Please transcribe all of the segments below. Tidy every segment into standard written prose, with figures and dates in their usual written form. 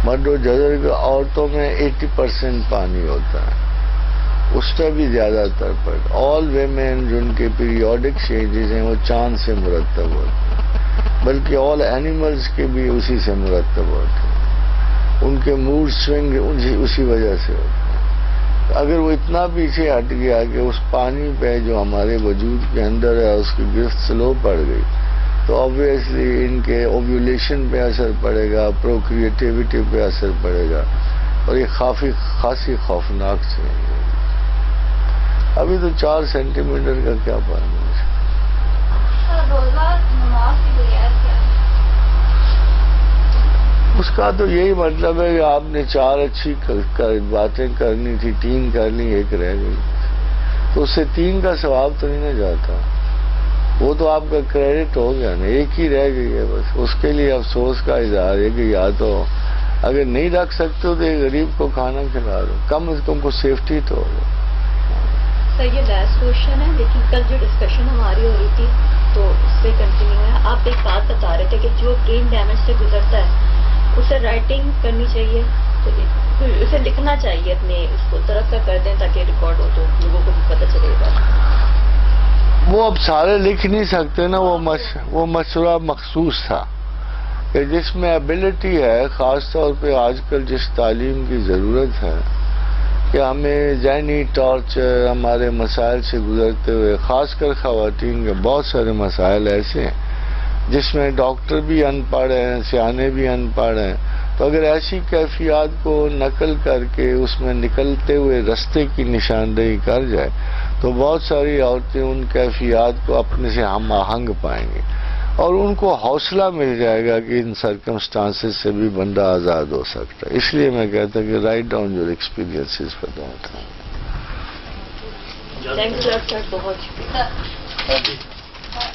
مرد و جزر کے عورتوں میں 80% پانی ہوتا ہے، اس سے بھی زیادہ تر پر آل ویمن جن کے پیریوڈک چینجز ہیں وہ چاند سے مرتب ہوتے ہیں، بلکہ آل اینیملز کے بھی اسی سے مرتب ہوتے ہیں، ان کے موڈ سوئنگ اسی وجہ سے ہوتے ہیں۔ اگر وہ اتنا پیچھے ہٹ گیا کہ اس پانی پہ جو ہمارے وجود کے اندر ہے اس کی گرفت سلو پڑ گئی تو آبویسلی ان کے اوویولیشن پہ اثر پڑے گا، پروکریٹیوٹی پہ اثر پڑے گا، اور یہ خاصی خوفناک سے ہے۔ ابھی تو 4 سینٹی میٹر کا کیا پانی ہے؟ اس کا تو یہی مطلب ہے کہ آپ نے 4 اچھی باتیں کرنی تھی، 3 کر لی، 1 رہ گئی، تو اس سے 3 کا ثواب تو نہیں نہ جاتا، وہ تو آپ کا کریڈٹ ہو گیا نا، 1 ہی رہ گئی ہے بس۔ اس کے لیے افسوس کا اظہار ہے کہ یا تو اگر نہیں رکھ سکتے ہو تو ایک غریب کو کھانا کھلا دو، کم از کم کو سیفٹی تو ہو۔ سر یہ لاسٹ کوشچن ہے، لیکن کل جو ڈسکشن ہماری ہو رہی تھی تو اس سے کنٹینیو ہے۔ آپ ایک بات بتا رہے تھے کہ جو برین ڈیمیج سے گزرتا ہے اسے رائٹنگ کرنی چاہیے، تو اسے لکھنا چاہیے، اپنے اس کو طرف کا کر دیں تاکہ ریکارڈ ہو تو لوگوں کو بھی پتہ چلے گا۔ وہ اب سارے لکھ نہیں سکتے نا، وہ مشورہ مخصوص تھا کہ جس میں ایبلٹی ہے، خاص طور پہ آج کل جس تعلیم کی ضرورت ہے کہ ہمیں ذہنی ٹارچر ہمارے مسائل سے گزرتے ہوئے، خاص کر خواتین کے بہت سارے مسائل ایسے ہیں جس میں ڈاکٹر بھی ان پڑھ ہیں، سیانے بھی ان پڑھ ہیں، تو اگر ایسی کیفیات کو نقل کر کے اس میں نکلتے ہوئے رستے کی نشاندہی کر جائے تو بہت ساری عورتیں ان کیفیات کو اپنے سے ہم آہنگ پائیں گی، اور ان کو حوصلہ مل جائے گا کہ ان سرکمسٹانسز سے بھی بندہ آزاد ہو سکتا ہے۔ اس لیے میں کہتا کہ write down your experiences per don't. بہت شکریہ۔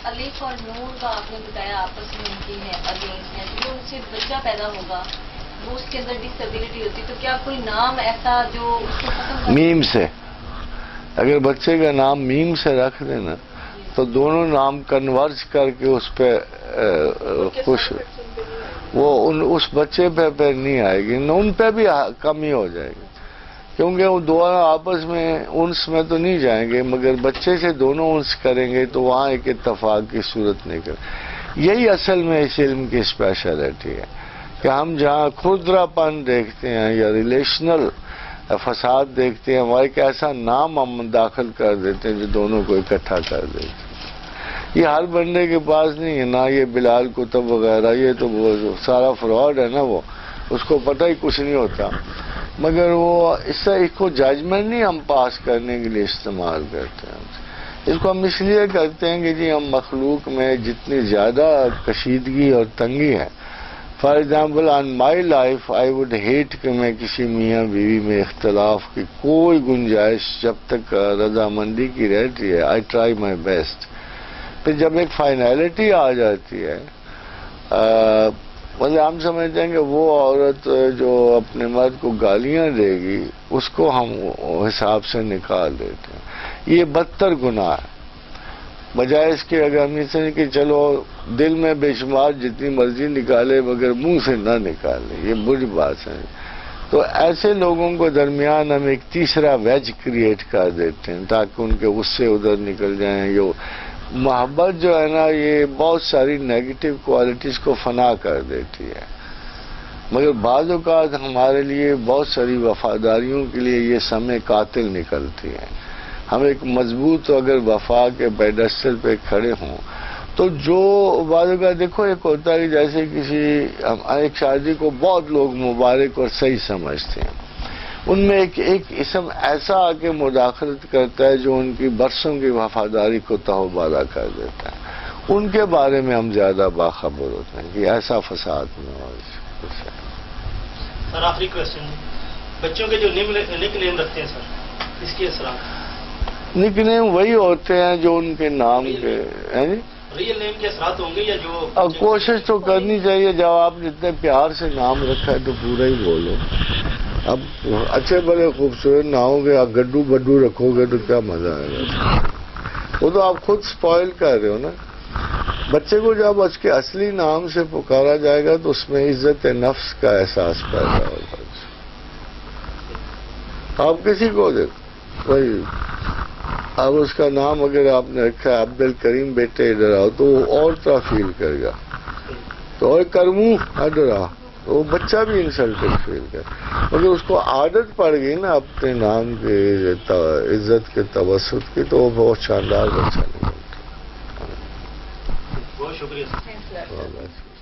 علیف اور نور کا آپ نے بتایا آپس میں ان کی ہے اگینسٹ ہے، جو ان سے بچہ پیدا ہوگا وہ اس کے اندر ڈسیبلٹی ہوتی، تو کیا کوئی نام ایسا جو اس کو ختم میم سے، اگر بچے کا نام میم سے رکھ دینا تو دونوں نام کنورج کر کے اس پہ خوش، وہ اس بچے پہ نہیں آئے گی، ان پہ بھی کمی ہو جائے گی، کیونکہ وہ دونوں آپس میں انس میں تو نہیں جائیں گے، مگر بچے سے دونوں انس کریں گے تو وہاں ایک اتفاق کی صورت نہیں کریں۔ یہی اصل میں اس علم کی اسپیشلٹی ہے کہ ہم جہاں کھردرا پن دیکھتے ہیں یا ریلیشنل فساد دیکھتے ہیں، وہاں ایک ایسا نام ہم داخل کر دیتے ہیں جو دونوں کو اکٹھا کر دیتے ہیں۔ یہ ہر بندے کے پاس نہیں ہے، نہ یہ بلال کتب وغیرہ، یہ تو سارا فراڈ ہے نا، وہ اس کو پتہ ہی کچھ نہیں ہوتا، مگر وہ اس کو ججمنٹ نہیں ہم پاس کرنے کے لیے استعمال کرتے ہیں، اس کو ہم اس لیے کرتے ہیں کہ جی ہم مخلوق میں جتنی زیادہ کشیدگی اور تنگی ہے، for example on my life I would hate کہ میں کسی میاں بیوی میں اختلاف کی کوئی گنجائش جب تک رضامندی کی رہتی ہے، آئی ٹرائی مائی بیسٹ۔ پھر جب ایک فائنلٹی آ جاتی ہے، مطلب ہم سمجھتے ہیں کہ وہ عورت جو اپنے مرد کو گالیاں دے گی اس کو ہم حساب سے نکال دیتے ہیں، یہ بدتر گناہ ہے، بجائے اس کے اگر ہم سے کہ چلو دل میں بے شمار جتنی مرضی نکالے مگر منہ سے نہ نکالے، یہ بری بات ہے۔ تو ایسے لوگوں کو درمیان ہم ایک تیسرا ویج کریٹ کر دیتے ہیں تاکہ ان کے غصے ادھر نکل جائیں۔ یہ محبت جو ہے نا یہ بہت ساری نیگیٹو کوالٹیز کو فنا کر دیتی ہے، مگر بعض اوقات ہمارے لیے بہت ساری وفاداریوں کے لیے یہ سمے قاتل نکلتی ہے۔ ہم ایک مضبوط اگر وفا کے پیڈسٹل پہ کھڑے ہوں تو جو بعض اوقات دیکھو ایک ہوتا ہے کہ جیسے کسی ایک شادی کو بہت لوگ مبارک اور صحیح سمجھتے ہیں، ان میں ایک اسم ایسا آ کے مداخلت کرتا ہے جو ان کی برسوں کی وفاداری کو تہوبارہ کر دیتا ہے، ان کے بارے میں ہم زیادہ باخبر ہوتے ہیں کہ ایسا فساد نہ ہو۔ سر آخری کوشچن، بچوں کے جو نک نیم رکھتے ہیں سر، اس کے اثرات؟ نک نیم وہی ہوتے ہیں جو ان کے نام کے ہیں جی، ریئل نیم کے اثرات ہوں گے یا جو؟ اب کوشش تو کرنی چاہیے، جب آپ نے اتنے پیار سے نام رکھا ہے تو پورا ہی بولو۔ اب اچھے بڑے خوبصورت نہ ہوں گے، آپ گڈو بڈو رکھو گے تو کیا مزہ آئے گا، وہ تو آپ خود سپوائل کر رہے ہو نا۔ بچے کو جب اس کے اصلی نام سے پکارا جائے گا تو اس میں عزت نفس کا احساس پیدا ہوگا. آپ کسی کو دیکھ بھائی، اب اس کا نام اگر آپ نے رکھا ہے عبد الکریم بیٹے ادھر آؤ تو وہ اور طرح فیل کرے گا. تو اور کرموں ادھر آ، وہ بچہ بھی انسلٹڈ فیل کرے. مگر اس کو عادت پڑ گئی نا اپنے نام کی عزت کے توسط کی، تو وہ بہت شاندار بچہ نکلتا. بہت شکریہ سر. Thanks a lot.